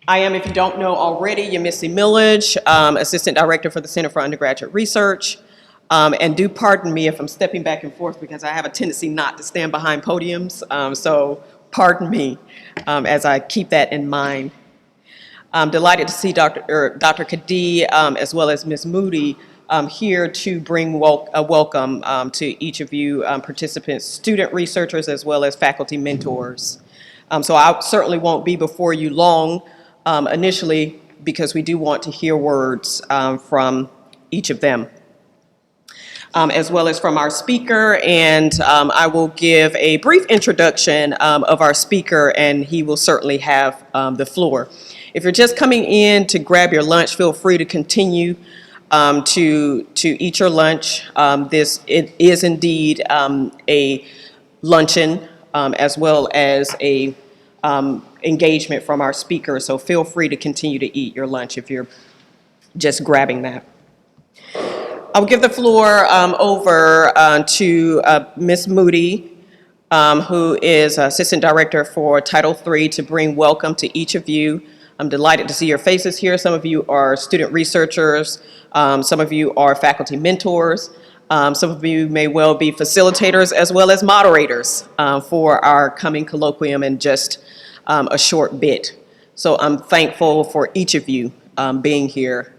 I am, if you don't know already, Yemisi Millage, Assistant Director for the Center for Undergraduate Research. And do pardon me if I'm stepping back and forth because I have a tendency not to stand behind podiums. So pardon me as I keep that in mind. I'm delighted to see Dr. Kadee as well as Ms. Moody here to bring a welcome to each of you participants, student researchers, as well as faculty mentors. So I certainly won't be before you long initially because we do want to hear words from each of them. As well as from our speaker, and I will give a brief introduction of our speaker, and he will certainly have the floor. If you're just coming in to grab your lunch, feel free to continue to eat your lunch. It is indeed a luncheon as well as a engagement from our speaker, so feel free to continue to eat your lunch if you're just grabbing that. I'll give the floor over to Ms. Moody, who is Assistant Director for Title III, to bring welcome to each of you. I'm delighted to see your faces here. Some of you are student researchers. Some of you are faculty mentors. Some of you may well be facilitators as well as moderators for our coming colloquium in just a short bit. So I'm thankful for each of you being here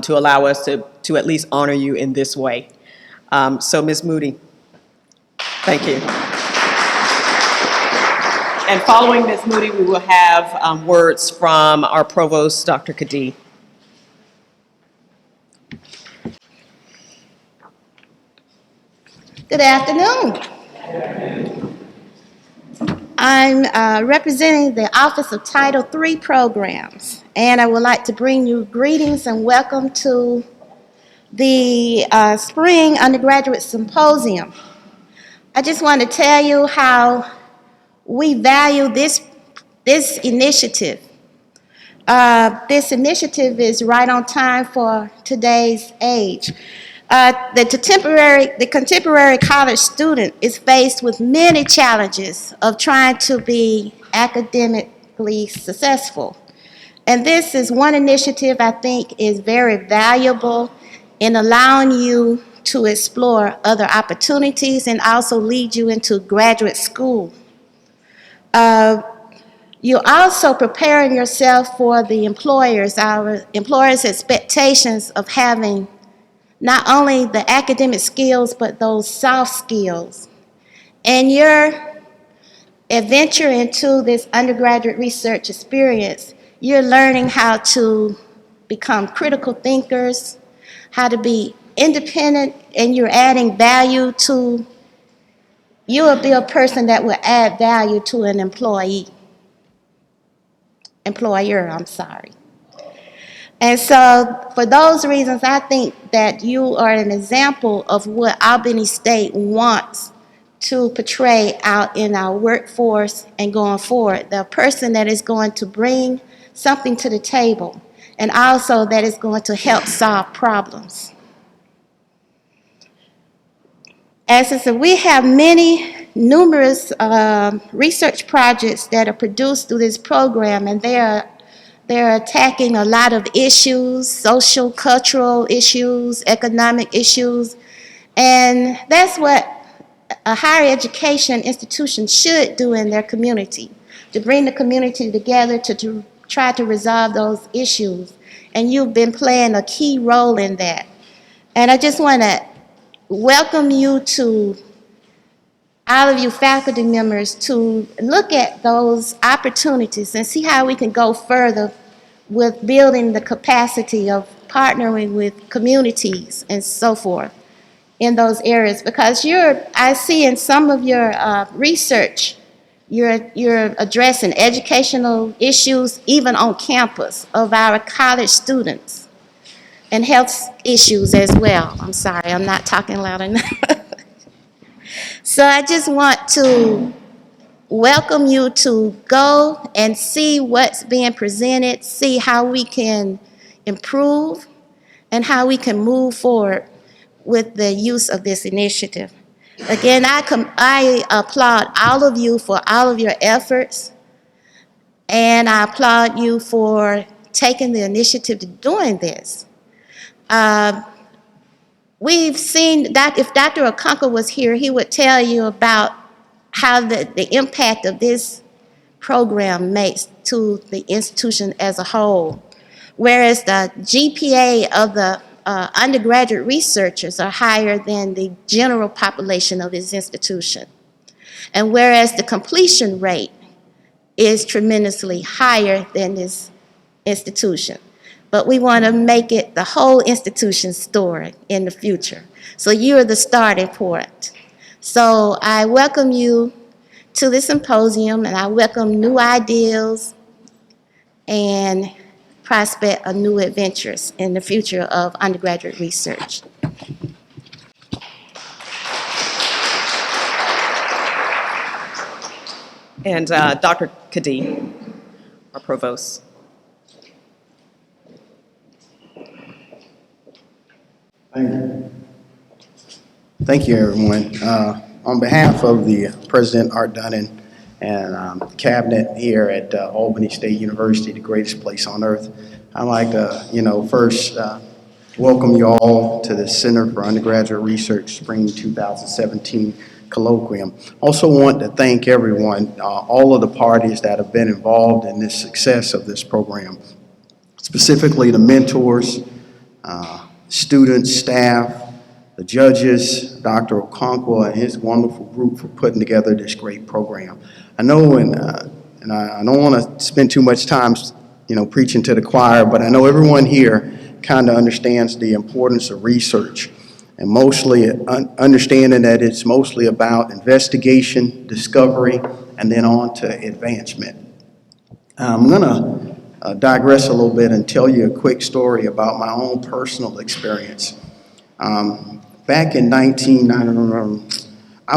to allow us to at least honor you in this way. So Ms. Moody, thank you. And following Ms. Moody, we will have words from our provost, Dr. Kadee. Good afternoon. I'm representing the Office of Title III Programs, and I would like to bring you greetings and welcome to the Spring Undergraduate Symposium. I just want to tell you how we value this initiative. This initiative is right on time for today's age. The contemporary college student is faced with many challenges of trying to be academically successful. And this is one initiative I think is very valuable in allowing you to explore other opportunities and also lead you into graduate school. You're also preparing yourself for our employers' expectations of having not only the academic skills, but those soft skills. And your adventure into this undergraduate research experience, you're learning how to become critical thinkers, how to be independent, and you're adding value to, you will be a person that will add value to an employer. And so for those reasons, I think that you are an example of what Albany State wants to portray out in our workforce and going forward. The person that is going to bring something to the table and also that is going to help solve problems. As I said, we have numerous research projects that are produced through this program, and they're attacking a lot of issues, social, cultural issues, economic issues, and that's what a higher education institution should do in their community, to bring the community together to try to resolve those issues. And you've been playing a key role in that. And I just want to welcome you to all of you faculty members to look at those opportunities and see how we can go further with building the capacity of partnering with communities and so forth in those areas. Because I see in some of your research, you're addressing educational issues even on campus of our college students and health issues as well. I'm sorry, I'm not talking loud enough. So I just want to welcome you to go and see what's being presented, see how we can improve and how we can move forward with the use of this initiative. Again, I applaud all of you for all of your efforts. and I applaud you for taking the initiative to doing this. We've seen that if Dr. Okonkwo was here, he would tell you about how the impact of this program makes to the institution as a whole. Whereas the GPA of the undergraduate researchers are higher than the general population of this institution. And whereas the completion rate is tremendously higher than this institution. But we want to make it the whole institution's story in the future. So you're the starting point. So I welcome you to the symposium, and I welcome new ideas and prospect of new adventures in the future of undergraduate research. And Dr. Kadee, our provost. Thank you. Thank you, everyone. On behalf of the President Art Dunning and the cabinet here at Albany State University, the greatest place on earth, I'd like to, first welcome you all to the Center for Undergraduate Research Spring 2017 colloquium. Also want to thank everyone, all of the parties that have been involved in this success of this program, specifically the mentors, students, staff, the judges, Dr. Okonkwo and his wonderful group for putting together this great program. I know, and I don't want to spend too much time, preaching to the choir, but I know everyone here kind of understands the importance of research, and mostly understanding that it's mostly about investigation, discovery, and then on to advancement. I'm going to digress a little bit and tell you a quick story about my own personal experience. Back in I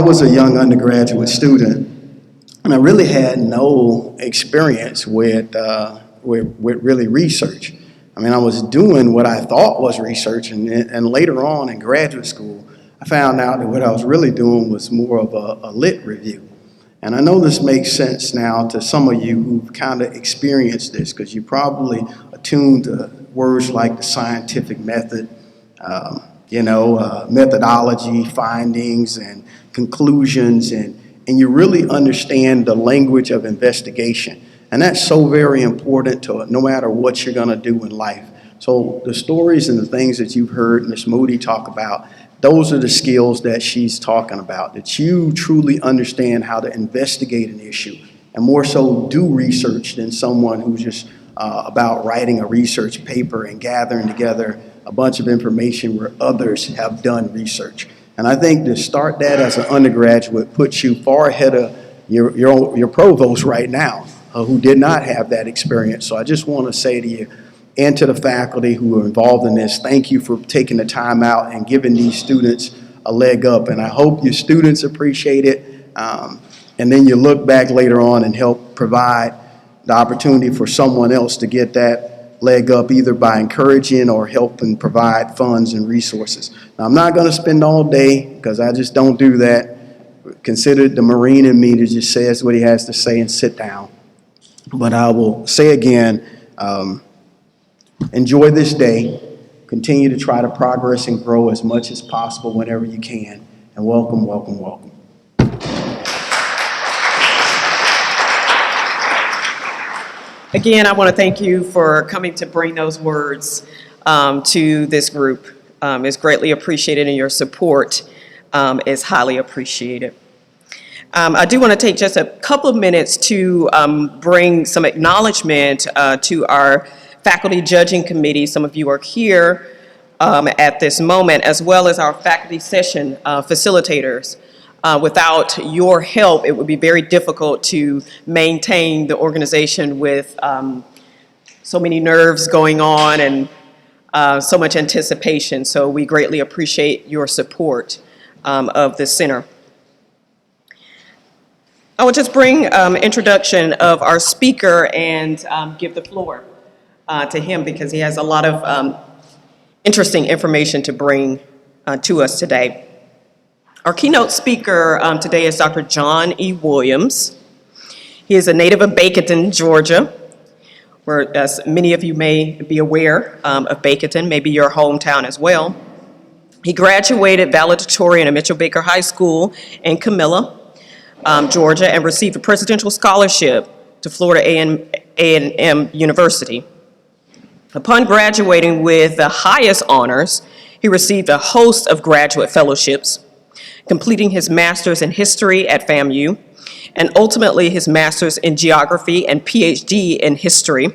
was a young undergraduate student, and I really had no experience with really research. I mean, I was doing what I thought was research, and later on in graduate school, I found out that what I was really doing was more of a lit review. And I know this makes sense now to some of you who've kind of experienced this, because you probably attuned to words like the scientific method, methodology, findings, and conclusions, and you really understand the language of investigation. And that's so very important to no matter what you're going to do in life. So the stories and the things that you've heard Ms. Moody talk about, those are the skills that she's talking about, that you truly understand how to investigate an issue, and more so do research than someone who's just about writing a research paper and gathering together a bunch of information where others have done research. And I think to start that as an undergraduate puts you far ahead of your provost right now, who did not have that experience. So I just want to say to you and to the faculty who are involved in this, thank you for taking the time out and giving these students a leg up. And I hope your students appreciate it. And then you look back later on and help provide the opportunity for someone else to get that leg up, either by encouraging or helping provide funds and resources. Now, I'm not going to spend all day, because I just don't do that. Consider the Marine in me that just says what he has to say and sit down. But I will say again, enjoy this day. Continue to try to progress and grow as much as possible whenever you can. And welcome, welcome, welcome. Again, I want to thank you for coming to bring those words to this group. It's greatly appreciated, and your support is highly appreciated. I do want to take just a couple of minutes to bring some acknowledgement to our faculty judging committee. Some of you are here at this moment, as well as our faculty session facilitators. Without your help, it would be very difficult to maintain the organization with so many nerves going on and so much anticipation. So we greatly appreciate your support of the center. I will just bring introduction of our speaker and give the floor to him, because he has a lot of interesting information to bring to us today. Our keynote speaker today is Dr. John E. Williams. He is a native of Baconton, Georgia, where, as many of you may be aware of Baconton, maybe your hometown as well. He graduated valedictorian at Mitchell Baker High School in Camilla, Georgia, and received a presidential scholarship to Florida A&M University. Upon graduating with the highest honors, he received a host of graduate fellowships, completing his master's in history at FAMU, and ultimately his master's in geography and PhD in history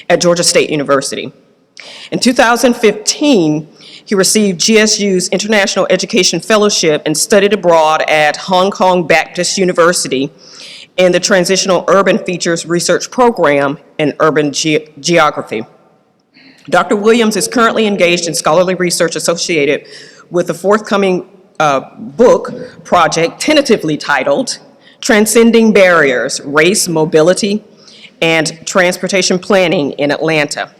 at Georgia State University. In 2015, he received GSU's International Education Fellowship and studied abroad at Hong Kong Baptist University in the Transitional Urban Features Research Program in Urban Geography. Dr. Williams is currently engaged in scholarly research associated with the forthcoming book project tentatively titled Transcending Barriers, Race, Mobility, and Transportation Planning in Atlanta,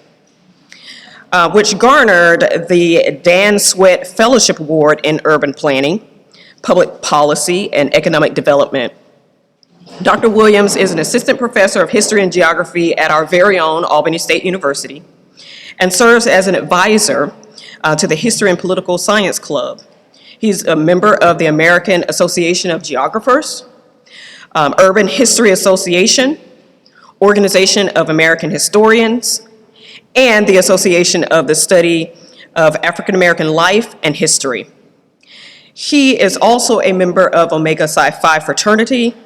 which garnered the Dan Sweat Fellowship Award in Urban Planning, Public Policy, and Economic Development. Dr. Williams is an assistant professor of history and geography at our very own Albany State University and serves as an advisor to the History and Political Science Club. He's a member of the American Association of Geographers, Urban History Association, Organization of American Historians, and the Association of the Study of African American Life and History. He is also a member of Omega Psi Phi fraternity,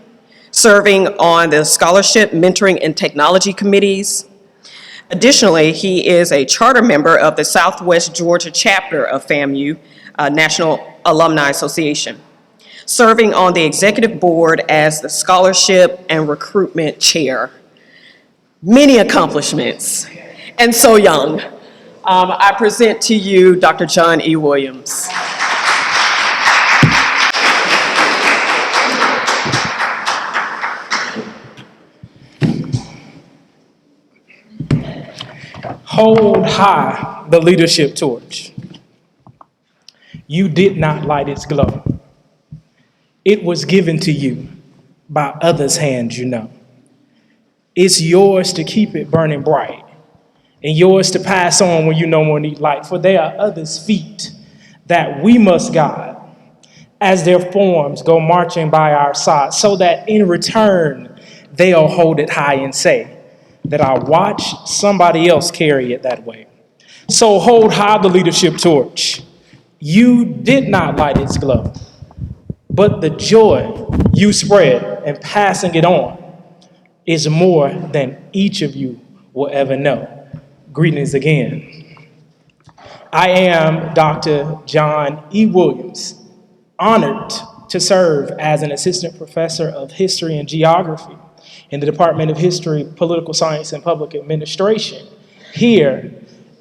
serving on the Scholarship, Mentoring, and Technology Committees. Additionally, he is a charter member of the Southwest Georgia chapter of FAMU, National Alumni Association, serving on the executive board as the Scholarship and Recruitment Chair. Many accomplishments, and so young. I present to you Dr. John E. Williams. Hold high the leadership torch. You did not light its glow. It was given to you by others' hands, you know. It's yours to keep it burning bright, and yours to pass on when you no more need light. For there are others' feet that we must guide as their forms go marching by our side, so that in return they'll hold it high and say that I watched somebody else carry it that way. So hold high the leadership torch. You did not light its glow, but the joy you spread in passing it on is more than each of you will ever know. Greetings again. I am Dr. John E. Williams, honored to serve as an assistant professor of history and geography in the Department of History, Political Science, and Public Administration here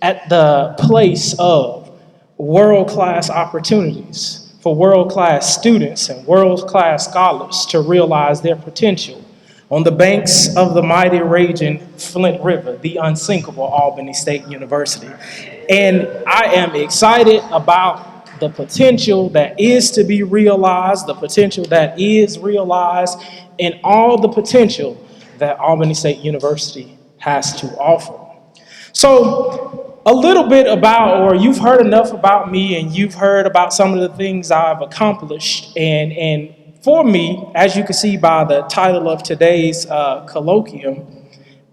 at the place of world-class opportunities for world-class students and world-class scholars to realize their potential on the banks of the mighty raging Flint River, the unsinkable Albany State University. And I am excited about the potential that is to be realized, the potential that is realized, and all the potential that Albany State University has to offer. So a little bit about, or you've heard enough about me, and you've heard about some of the things I've accomplished. And for me, as you can see by the title of today's colloquium,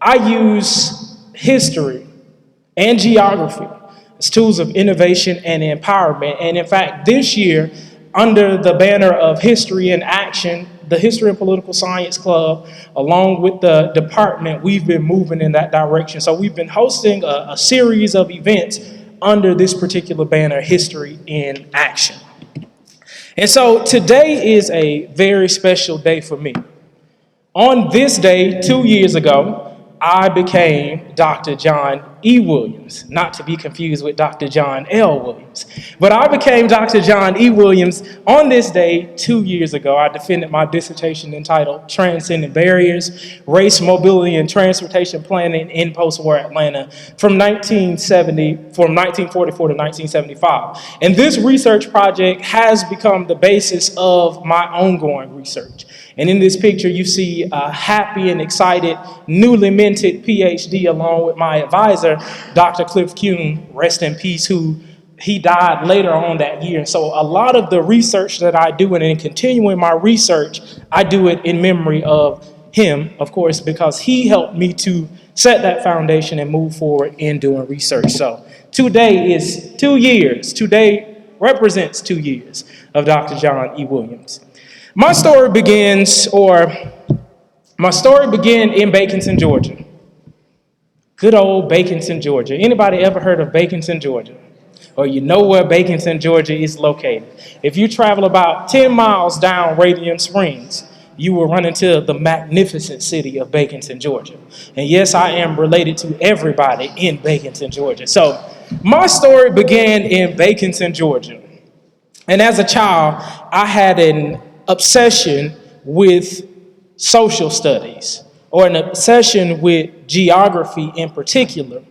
I use history and geography as tools of innovation and empowerment. And in fact, this year, under the banner of History in Action, the History and Political Science Club, along with the department, we've been moving in that direction. So we've been hosting a series of events under this particular banner, History in Action. And so today is a very special day for me. On this day, 2 years ago, I became Dr. John E. Williams, not to be confused with Dr. John L. Williams. But I became Dr. John E. Williams on this day 2 years ago. I defended my dissertation entitled Transcending Barriers, Race, Mobility, and Transportation Planning in Post-War Atlanta from 1944 to 1975. And this research project has become the basis of my ongoing research. And in this picture, you see a happy and excited, newly minted PhD along with my advisor, Dr. Cliff Kuhn, rest in peace, who he died later on that year. So a lot of the research that I do, and in continuing my research, I do it in memory of him, of course, because he helped me to set that foundation and move forward in doing research. So today is 2 years. Today represents 2 years of Dr. John E. Williams. My story began in Baconton, Georgia. Good old Baconton, Georgia. Anybody ever heard of Baconton, Georgia? Or you know where Baconton, Georgia is located? If you travel about 10 miles down Radiant Springs, you will run into the magnificent city of Baconton, Georgia. And yes, I am related to everybody in Baconton, Georgia. So my story began in Baconton, Georgia. And as a child, I had an obsession with social studies, or an obsession with geography in particular.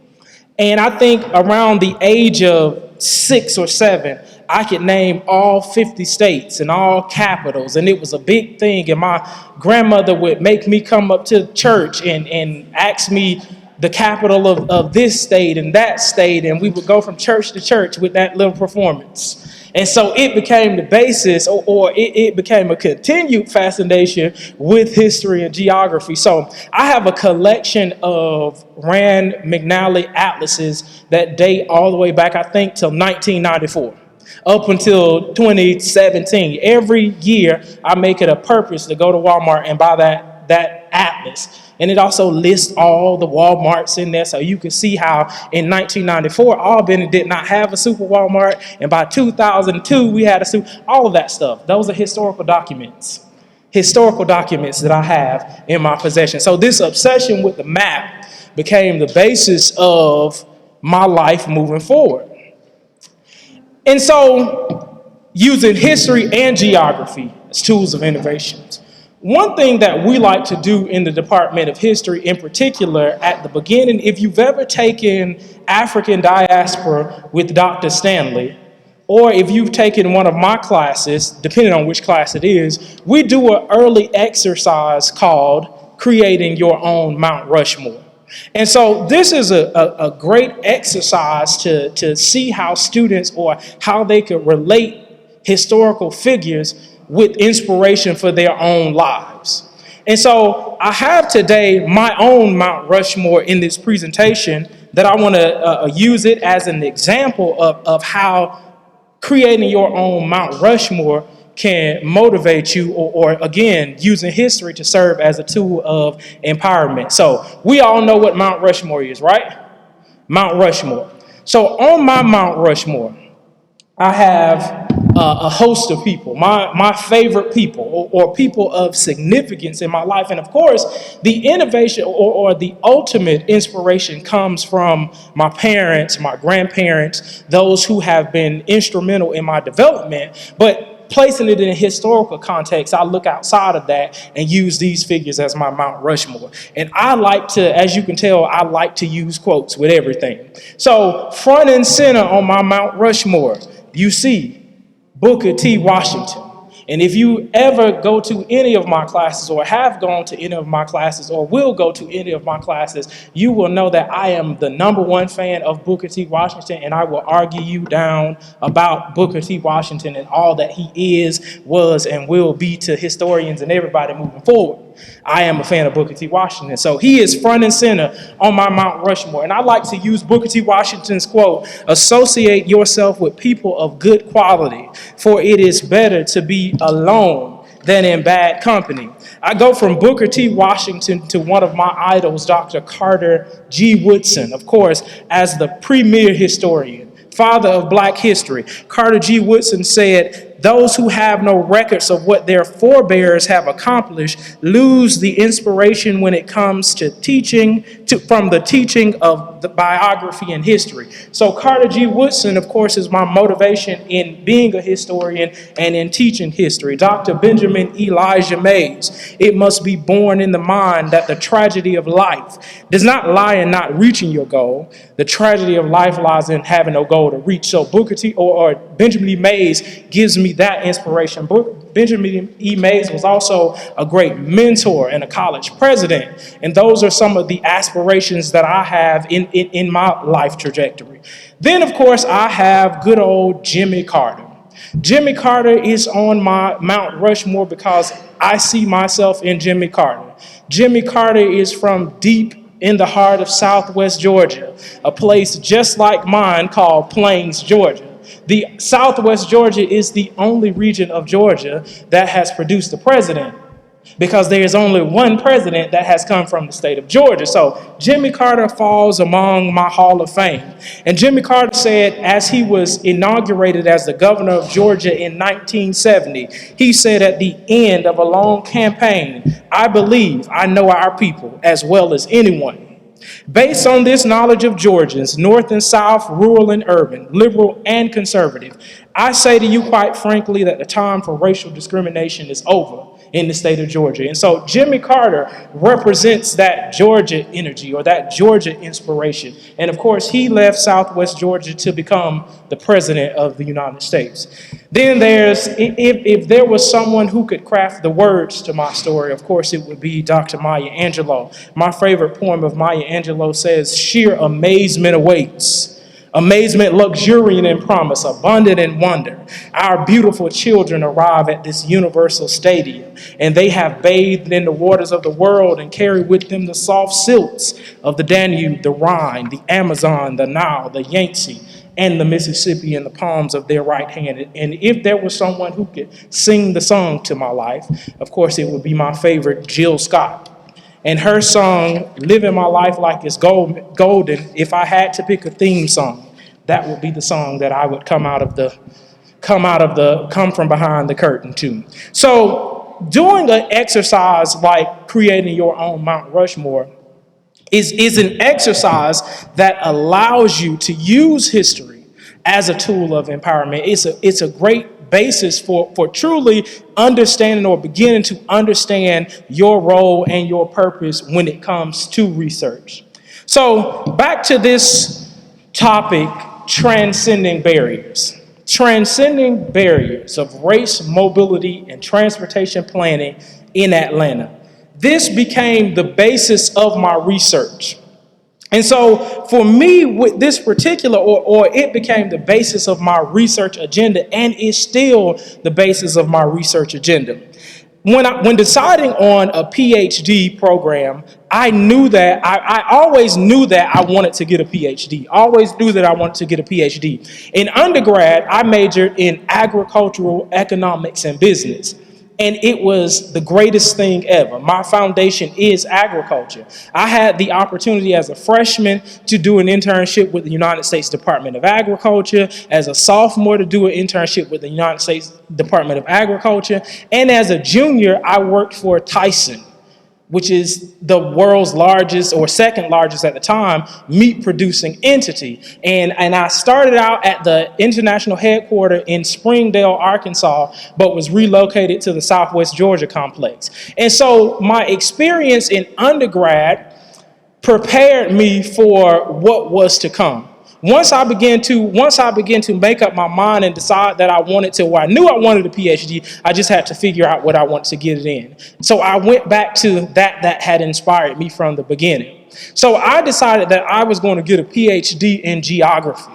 And I think around the age of 6 or 7, I could name all 50 states and all capitals, and it was a big thing. And my grandmother would make me come up to church and ask me the capital of this state and that state, and we would go from church to church with that little performance. And so it became the basis, or it became a continued fascination with history and geography. So I have a collection of Rand McNally atlases that date all the way back, I think, till 1994. Up until 2017. Every year, I make it a purpose to go to Walmart and buy that atlas. And it also lists all the Walmarts in there, so you can see how in 1994, Albany did not have a super Walmart, and by 2002, we had a super, all of that stuff. Those are historical documents that I have in my possession. So this obsession with the map became the basis of my life moving forward. And so, using history and geography as tools of innovations. One thing that we like to do in the Department of History in particular at the beginning, if you've ever taken African diaspora with Dr. Stanley, or if you've taken one of my classes, depending on which class it is, we do an early exercise called Creating Your Own Mount Rushmore. And so this is a great exercise to see how students, or how they could relate historical figures with inspiration for their own lives. And so I have today my own Mount Rushmore in this presentation that I want to use it as an example of how creating your own Mount Rushmore can motivate you, or again, using history to serve as a tool of empowerment. So we all know what Mount Rushmore is, right? Mount Rushmore. So on my Mount Rushmore, I have a host of people, my favorite people, or people of significance in my life. And of course, the innovation or the ultimate inspiration comes from my parents, my grandparents, those who have been instrumental in my development. But placing it in a historical context, I look outside of that and use these figures as my Mount Rushmore. And I like to, as you can tell, I like to use quotes with everything. So front and center on my Mount Rushmore, you see Booker T. Washington. And if you ever go to any of my classes, or have gone to any of my classes, or will go to any of my classes, you will know that I am the #1 fan of Booker T. Washington, and I will argue you down about Booker T. Washington and all that he is, was, and will be to historians and everybody moving forward. I am a fan of Booker T. Washington. So he is front and center on my Mount Rushmore. And I like to use Booker T. Washington's quote, "Associate yourself with people of good quality, for it is better to be alone than in bad company." I go from Booker T. Washington to one of my idols, Dr. Carter G. Woodson, of course, as the premier historian, father of Black history. Carter G. Woodson said, "Those who have no records of what their forebears have accomplished lose the inspiration when it comes to teaching, from the teaching of the biography and history." So Carter G. Woodson, of course, is my motivation in being a historian and in teaching history. Dr. Benjamin Elijah Mays, "It must be born in the mind that the tragedy of life does not lie in not reaching your goal. The tragedy of life lies in having no goal to reach." So Booker T. or Benjamin E. Mays gives me that inspiration. Benjamin E. Mays was also a great mentor and a college president. And those are some of the aspirations that I have in my life trajectory. Then, of course, I have good old Jimmy Carter. Jimmy Carter is on my Mount Rushmore because I see myself in Jimmy Carter. Jimmy Carter is from deep in the heart of Southwest Georgia, a place just like mine called Plains, Georgia. The Southwest Georgia is the only region of Georgia that has produced a president, because there is only one president that has come from the state of Georgia. So Jimmy Carter falls among my Hall of Fame. And Jimmy Carter said, as he was inaugurated as the governor of Georgia in 1970, he said at the end of a long campaign, "I believe I know our people as well as anyone. Based on this knowledge of Georgians, North and South, rural and urban, liberal and conservative, I say to you quite frankly that the time for racial discrimination is over in the state of Georgia." And so Jimmy Carter represents that Georgia energy or that Georgia inspiration. And of course, he left Southwest Georgia to become the president of the United States. Then there's, if there was someone who could craft the words to my story, of course, it would be Dr. Maya Angelou. My favorite poem of Maya Angelou says, "Sheer amazement awaits. Amazement luxuriant in promise, abundant in wonder. Our beautiful children arrive at this universal stadium, and they have bathed in the waters of the world and carry with them the soft silks of the Danube, the Rhine, the Amazon, the Nile, the Yangtze, and the Mississippi in the palms of their right hand." And if there was someone who could sing the song to my life, of course, it would be my favorite, Jill Scott. And her song, "Living My Life Like It's Golden," if I had to pick a theme song, that would be the song that I would come from behind the curtain to. So doing an exercise like creating your own Mount Rushmore is an exercise that allows you to use history as a tool of empowerment. It's a great basis for truly understanding or beginning to understand your role and your purpose when it comes to research. So back to this topic, transcending barriers. Transcending barriers of race, mobility, and transportation planning in Atlanta. This became the basis of my research. And so for me, with this particular, or it became the basis of my research agenda, and is still the basis of my research agenda. When deciding on a PhD program, I knew that, I always knew that I wanted to get a PhD. Always knew that I wanted to get a PhD. In undergrad, I majored in agricultural economics and business. And it was the greatest thing ever. My foundation is agriculture. I had the opportunity as a freshman to do an internship with the United States Department of Agriculture, as a sophomore to do an internship with the United States Department of Agriculture, and as a junior, I worked for Tyson, which is the world's largest, or second largest at the time, meat producing entity. And I started out at the international headquarters in Springdale, Arkansas, but was relocated to the Southwest Georgia complex. And so my experience in undergrad prepared me for what was to come. Once I began to make up my mind and decide that I knew I wanted a PhD, I just had to figure out what I wanted to get it in. So I went back to that had inspired me from the beginning. So I decided that I was going to get a PhD in geography.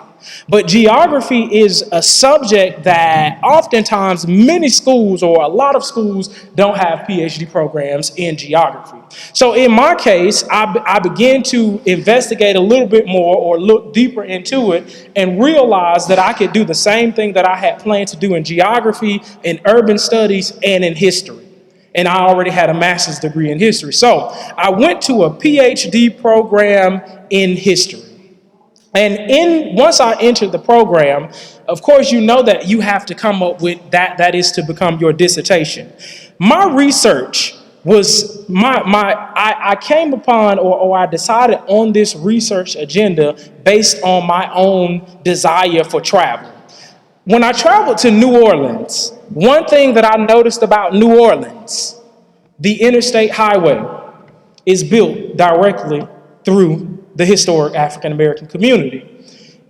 But geography is a subject that oftentimes many schools, or a lot of schools, don't have PhD programs in geography. So in my case, I began to investigate a little bit more, or look deeper into it, and realized that I could do the same thing that I had planned to do in geography, in urban studies, and in history. And I already had a master's degree in history. So I went to a PhD program in history. And once I entered the program, of course, you know that you have to come up with that is to become your dissertation. My research was I came upon, or I decided on this research agenda based on my own desire for travel. When I traveled to New Orleans, one thing that I noticed about New Orleans, the interstate highway is built directly through the historic African American community.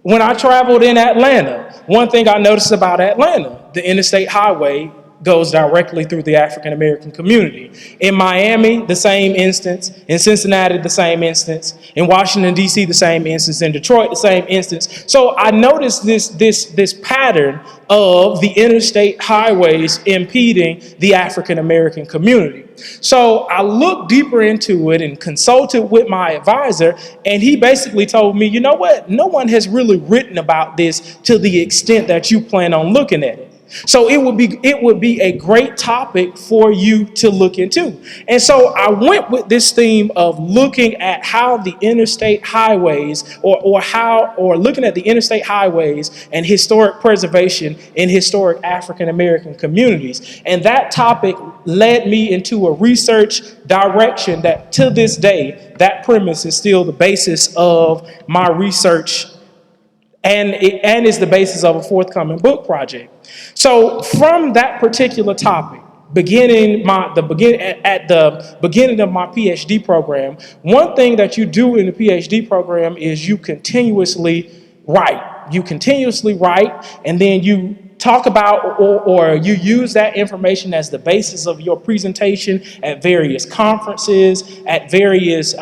When I traveled in Atlanta, one thing I noticed about Atlanta, the interstate highway goes directly through the African American community. In Miami, the same instance. In Cincinnati, the same instance. In Washington, D.C., the same instance. In Detroit, the same instance. So I noticed this pattern of the interstate highways impeding the African American community. So I looked deeper into it and consulted with my advisor, and he basically told me, you know what, no one has really written about this to the extent that you plan on looking at it. So it would be a great topic for you to look into. And so I went with this theme of looking at how the interstate highways or looking at the interstate highways and historic preservation in historic African American communities. And that topic led me into a research direction that to this day, that premise is still the basis of my research and is the basis of a forthcoming book project. So from that particular topic, at the beginning of my PhD program, one thing that you do in the PhD program is you continuously write. You continuously write, and then you talk about or you use that information as the basis of your presentation at various conferences, at various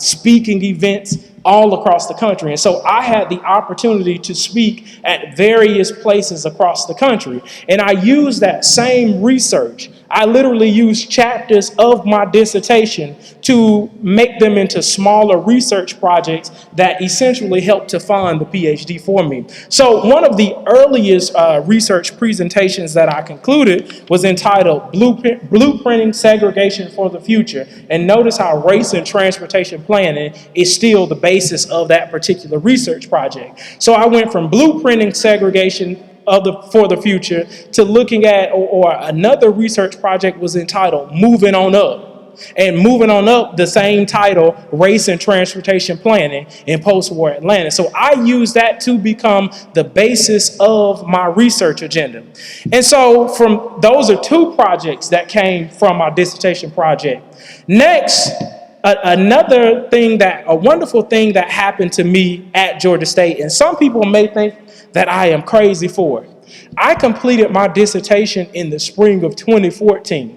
speaking events all across the country. And so I had the opportunity to speak at various places across the country. And I used that same research. I literally used chapters of my dissertation to make them into smaller research projects that essentially helped to fund the PhD for me. So one of the earliest research presentations that I concluded was entitled Blueprinting Segregation for the Future. And notice how race and transportation planning is still the basis of that particular research project. So I went from blueprinting segregation for the future to looking at, or another research project was entitled Moving On Up. And Moving On Up, the same title, Race and Transportation Planning in Post-War Atlanta. So I used that to become the basis of my research agenda. And so those are two projects that came from my dissertation project. Next, a wonderful thing that happened to me at Georgia State, and some people may think that I am crazy for it. I completed my dissertation in the spring of 2014.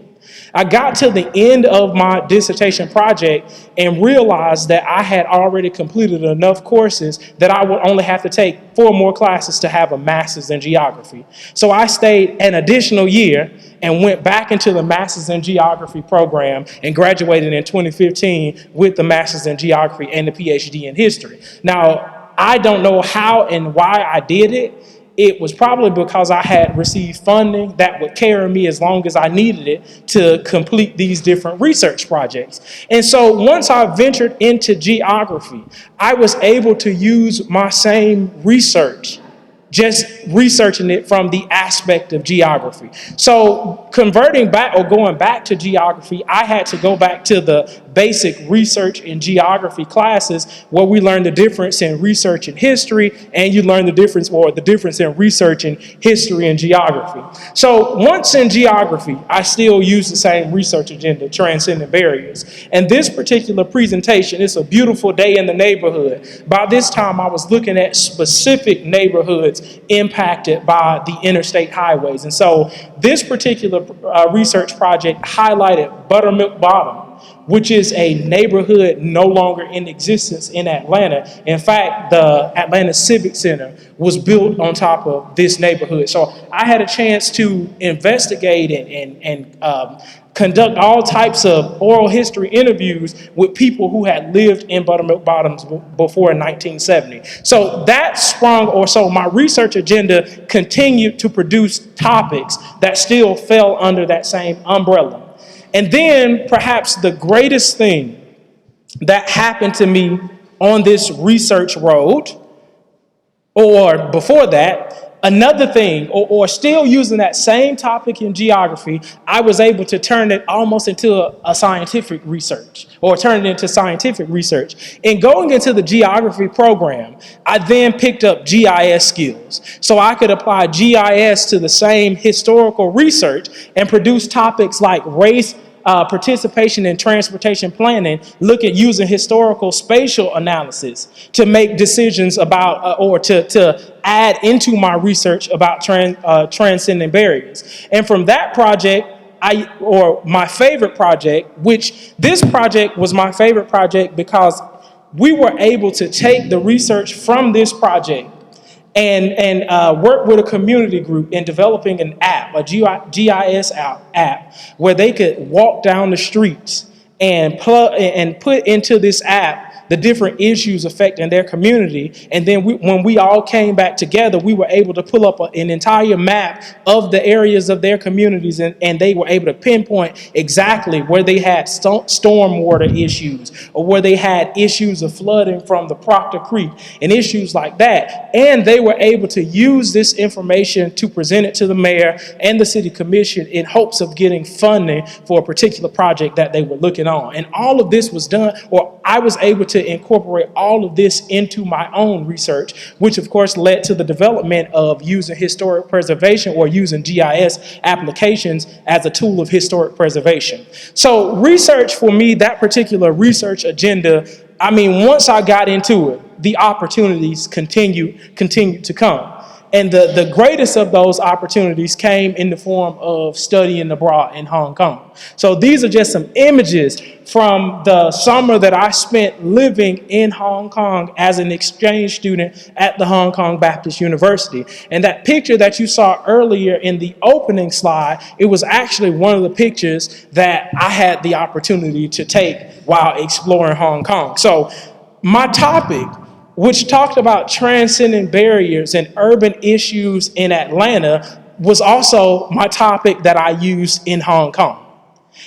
I got to the end of my dissertation project and realized that I had already completed enough courses that I would only have to take 4 more classes to have a master's in geography. So I stayed an additional year and went back into the master's in geography program and graduated in 2015 with the master's in geography and the PhD in history. Now, I don't know how and why I did it. It was probably because I had received funding that would carry me as long as I needed it to complete these different research projects. And so once I ventured into geography, I was able to use my same research, just researching it from the aspect of geography. So converting back or going back to geography, I had to go back to the basic research in geography classes where we learn the difference in research and history, and you learn the difference in research in history and geography. So once in geography, I still use the same research agenda, transcending barriers. And this particular presentation, it's a beautiful day in the neighborhood. By this time, I was looking at specific neighborhoods impacted by the interstate highways. And so this particular research project highlighted Buttermilk Bottom, which is a neighborhood no longer in existence in Atlanta. In fact, the Atlanta Civic Center was built on top of this neighborhood. So I had a chance to investigate and conduct all types of oral history interviews with people who had lived in Buttermilk Bottoms before 1970. So that my research agenda continued to produce topics that still fell under that same umbrella. And then perhaps the greatest thing that happened to me on this research road, or before that, another thing, or still using that same topic in geography, I was able to turn it almost into a scientific research, or turn it into scientific research. And going into the geography program, I then picked up GIS skills. So I could apply GIS to the same historical research and produce topics like race participation in transportation planning, look at using historical spatial analysis to make decisions about or to add into my research about transcending barriers. And from that project, my favorite project, which this project was my favorite project because we were able to take the research from this project and work with a community group in developing an app, a GIS app, where they could walk down the streets and put into this app the different issues affecting their community. And then when we all came back together, we were able to pull up an entire map of the areas of their communities, and they were able to pinpoint exactly where they had stormwater issues or where they had issues of flooding from the Proctor Creek and issues like that. And they were able to use this information to present it to the mayor and the city commission in hopes of getting funding for a particular project that they were looking on. And all of this was done, or I was able to incorporate all of this into my own research, which of course led to the development of using historic preservation or using GIS applications as a tool of historic preservation. So research for me, that particular research agenda, I mean, once I got into it, the opportunities continued to come. And the greatest of those opportunities came in the form of studying abroad in Hong Kong. So these are just some images from the summer that I spent living in Hong Kong as an exchange student at the Hong Kong Baptist University. And that picture that you saw earlier in the opening slide, it was actually one of the pictures that I had the opportunity to take while exploring Hong Kong. So my topic, which talked about transcending barriers and urban issues in Atlanta, was also my topic that I used in Hong Kong.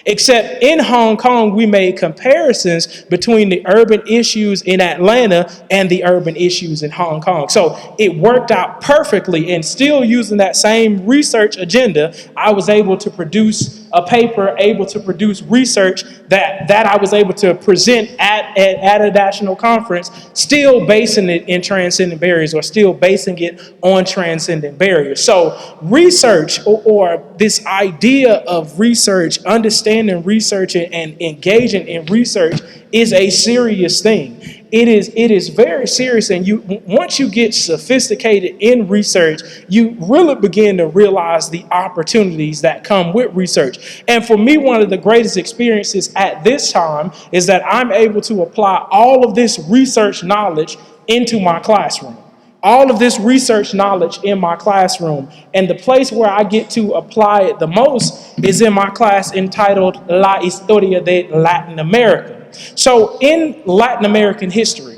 Except in Hong Kong, we made comparisons between the urban issues in Atlanta and the urban issues in Hong Kong. So it worked out perfectly, and still using that same research agenda, I was able to produce a paper, able to produce research that I was able to present at a national conference, still basing it in transcending barriers, or still basing it on transcending barriers. So research, or this idea of research, understanding research and engaging in research, is a serious thing. It is very serious, and once you get sophisticated in research, you really begin to realize the opportunities that come with research. And for me, one of the greatest experiences at this time is that I'm able to apply all of this research knowledge into my classroom. All of this research knowledge in my classroom. And the place where I get to apply it the most is in my class entitled La Historia de Latin America. So in Latin American history,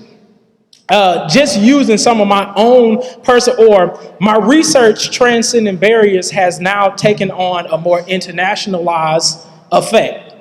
just using some of my own my research, transcending barriers, has now taken on a more internationalized effect.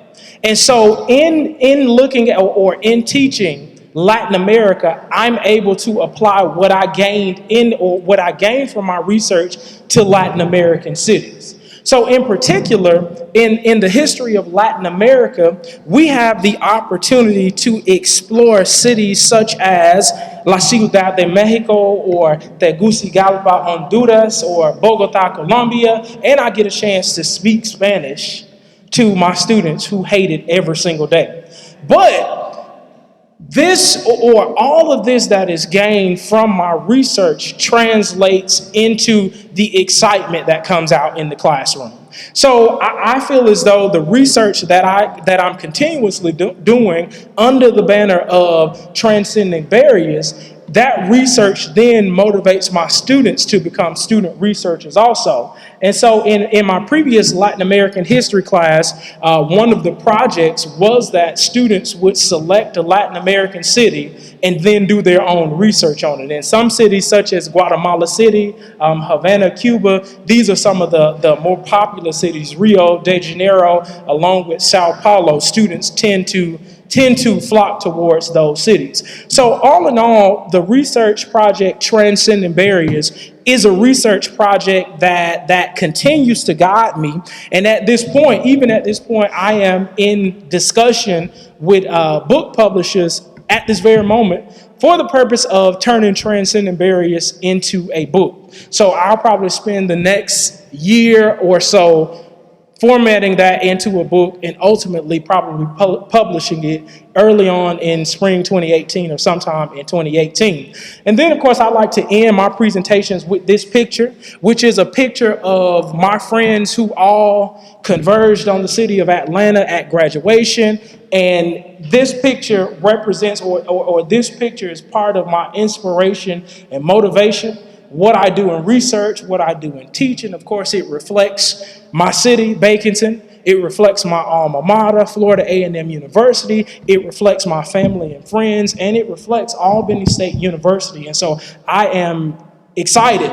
And so in looking at, or in teaching Latin America, I'm able to apply what I gained from my research to Latin American cities. So in particular, in the history of Latin America, we have the opportunity to explore cities such as La Ciudad de Mexico, or Tegucigalpa, Honduras, or Bogota, Colombia, and I get a chance to speak Spanish to my students who hate it every single day. But this, or all of this that is gained from my research, translates into the excitement that comes out in the classroom. So I feel as though the research that I'm continuously doing under the banner of transcending barriers, that research then motivates my students to become student researchers also. And so in my previous Latin American history class, one of the projects was that students would select a Latin American city and then do their own research on it. In some cities, such as Guatemala City, Havana, Cuba, these are some of the more popular cities. Rio de Janeiro, along with Sao Paulo, students tend to flock towards those cities. So all in all, the research project Transcending Barriers is a research project that continues to guide me. And at this point, I am in discussion with book publishers at this very moment for the purpose of turning Transcending Barriers into a book. So I'll probably spend the next year or so formatting that into a book, and ultimately probably publishing it early on in spring 2018 or sometime in 2018. And then, of course, I like to end my presentations with this picture, which is a picture of my friends who all converged on the city of Atlanta at graduation. And this picture represents, or this picture is part of my inspiration and motivation. What I do in research, what I do in teaching. Of course, it reflects my city, Baconton. It reflects my alma mater, Florida A&M University. It reflects my family and friends, and it reflects Albany State University. And so I am excited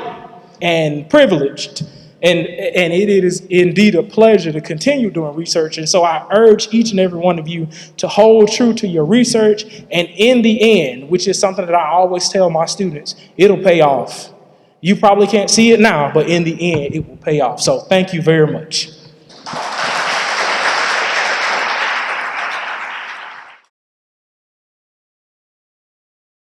and privileged, and it is indeed a pleasure to continue doing research. And so I urge each and every one of you to hold true to your research, and in the end, which is something that I always tell my students, it'll pay off. You probably can't see it now, but in the end, it will pay off. So thank you very much.